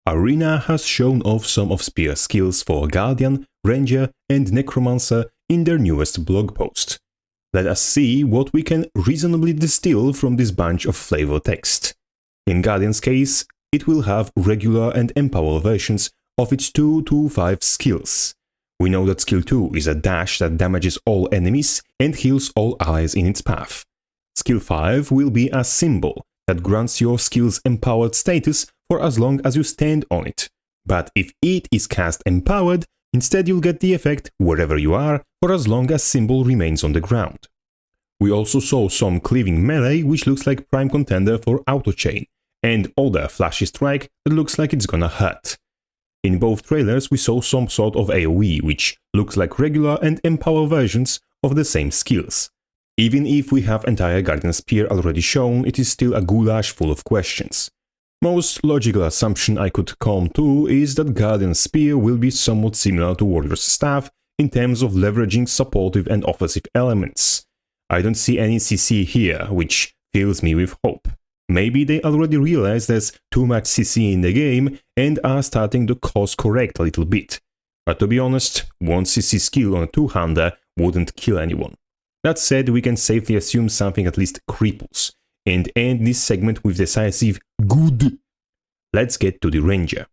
Arena has shown off some of Spear skills for Guardian, Ranger and Necromancer in their newest blog post. Let us see what we can reasonably distill from this bunch of flavor text. In Guardian's case, it will have regular and empower versions of its 2-5 skills. We know that skill 2 is a dash that damages all enemies and heals all allies in its path. Skill 5 will be a symbol that grants your skill's empowered status for as long as you stand on it. But if it is cast empowered, instead you'll get the effect wherever you are for as long as symbol remains on the ground. We also saw some cleaving melee which looks like prime contender for auto chain, and other flashy strike that looks like it's gonna hurt. In both trailers we saw some sort of AoE which looks like regular and empower versions of the same skills. Even if we have entire Guardian Spear already shown, it is still a goulash full of questions. Most logical assumption I could come to is that Guardian Spear will be somewhat similar to Warrior's Staff in terms of leveraging supportive and offensive elements. I don't see any CC here, which fills me with hope. Maybe they already realized there's too much CC in the game and are starting to course correct a little bit. But to be honest, one CC skill on a two-hander wouldn't kill anyone. That said, we can safely assume something at least cripples, and end this segment with decisive good. Let's get to the Ranger.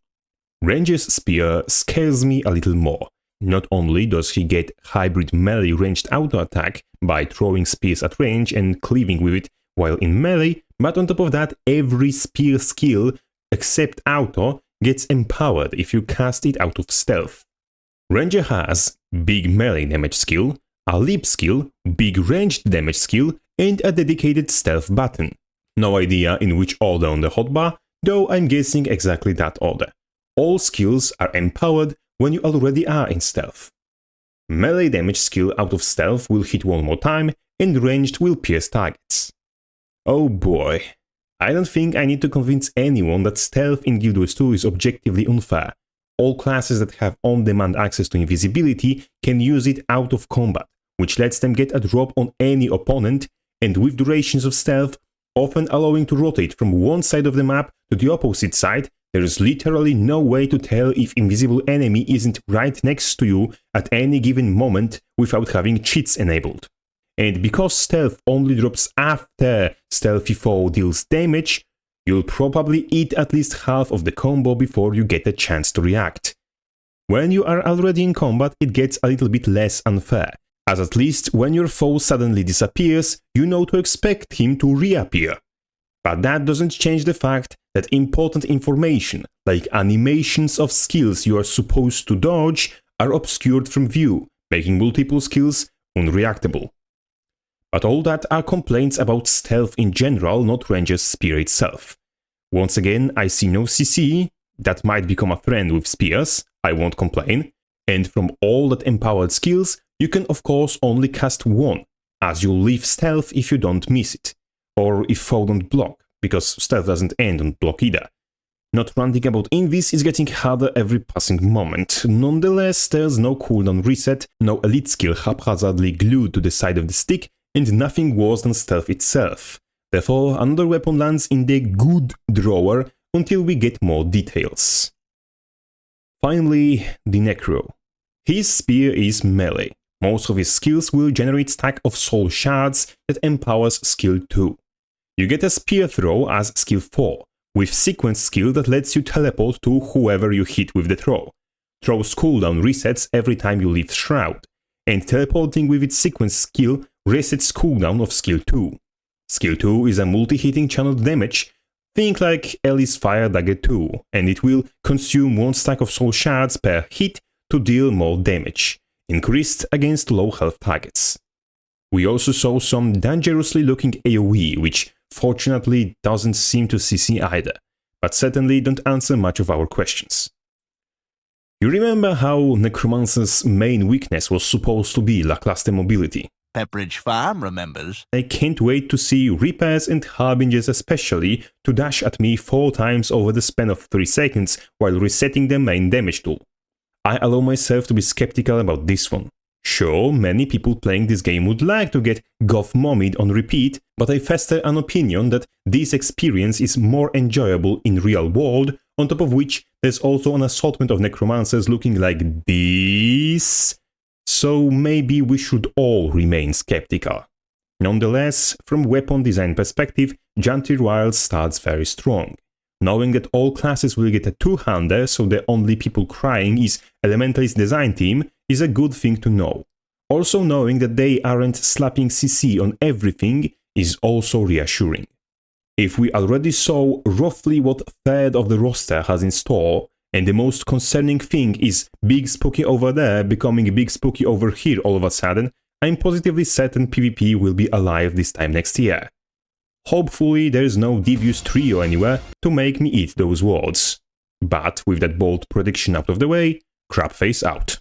Ranger's Spear scares me a little more. Not only does he get hybrid melee ranged auto attack by throwing spears at range and cleaving with it while in melee, but on top of that every spear skill except auto gets empowered if you cast it out of stealth. Ranger has big melee damage skill, a leap skill, big ranged damage skill, and a dedicated stealth button. No idea in which order on the hotbar, though I'm guessing exactly that order. All skills are empowered when you already are in stealth. Melee damage skill out of stealth will hit one more time, and ranged will pierce targets. Oh boy, I don't think I need to convince anyone that stealth in GW2 is objectively unfair. All classes that have on-demand access to invisibility can use it out of combat, which lets them get a drop on any opponent, and with durations of stealth, often allowing to rotate from one side of the map to the opposite side, there is literally no way to tell if invisible enemy isn't right next to you at any given moment without having cheats enabled. And because stealth only drops after stealthy foe deals damage, you'll probably eat at least half of the combo before you get a chance to react. When you are already in combat, it gets a little bit less unfair, as at least when your foe suddenly disappears, you know to expect him to reappear. But that doesn't change the fact that important information, like animations of skills you are supposed to dodge, are obscured from view, making multiple skills unreactable. But all that are complaints about stealth in general, not Ranger's Spear itself. Once again, I see no CC, that might become a trend with spears, I won't complain, and from all that empowered skills, you can of course only cast one, as you'll leave stealth if you don't miss it, or if foe don't block, because stealth doesn't end on block either. Not ranting about invis is getting harder every passing moment. Nonetheless, there's no cooldown reset, no elite skill haphazardly glued to the side of the stick, and nothing worse than stealth itself. Therefore, another weapon lands in the good drawer until we get more details. Finally, the Necro. His spear is melee. Most of his skills will generate stack of soul shards that empowers skill 2. You get a spear throw as skill 4, with sequence skill that lets you teleport to whoever you hit with the throw. Throw's cooldown resets every time you leave Shroud, and teleporting with its sequence skill resets cooldown of skill 2. Skill 2 is a multi-hitting channeled damage, think like Ellie's Fire Dagger 2, and it will consume one stack of soul shards per hit to deal more damage, increased against low health targets. We also saw some dangerously looking AoE, which fortunately doesn't seem to CC either, but certainly don't answer much of our questions. You remember how Necromancer's main weakness was supposed to be lackluster mobility? Pepperidge Farm remembers. I can't wait to see Reapers and Harbingers especially to dash at me 4 times over the span of 3 seconds while resetting the main damage tool. I allow myself to be skeptical about this one. Sure, many people playing this game would like to get Goth Mommied on repeat, but I fester an opinion that this experience is more enjoyable in real world on top of which there's also an assortment of Necromancers looking like this, so maybe we should all remain skeptical. Nonetheless, from weapon design perspective, Janthir Wild starts very strong. Knowing that all classes will get a two-hander, so the only people crying is Elementalist design team, is a good thing to know. Also knowing that they aren't slapping CC on everything is also reassuring. If we already saw roughly what third of the roster has in store, and the most concerning thing is Big Spooky over there becoming Big Spooky over here all of a sudden, I'm positively certain PvP will be alive this time next year. Hopefully there's no devious trio anywhere to make me eat those words. But with that bold prediction out of the way, Crabface out.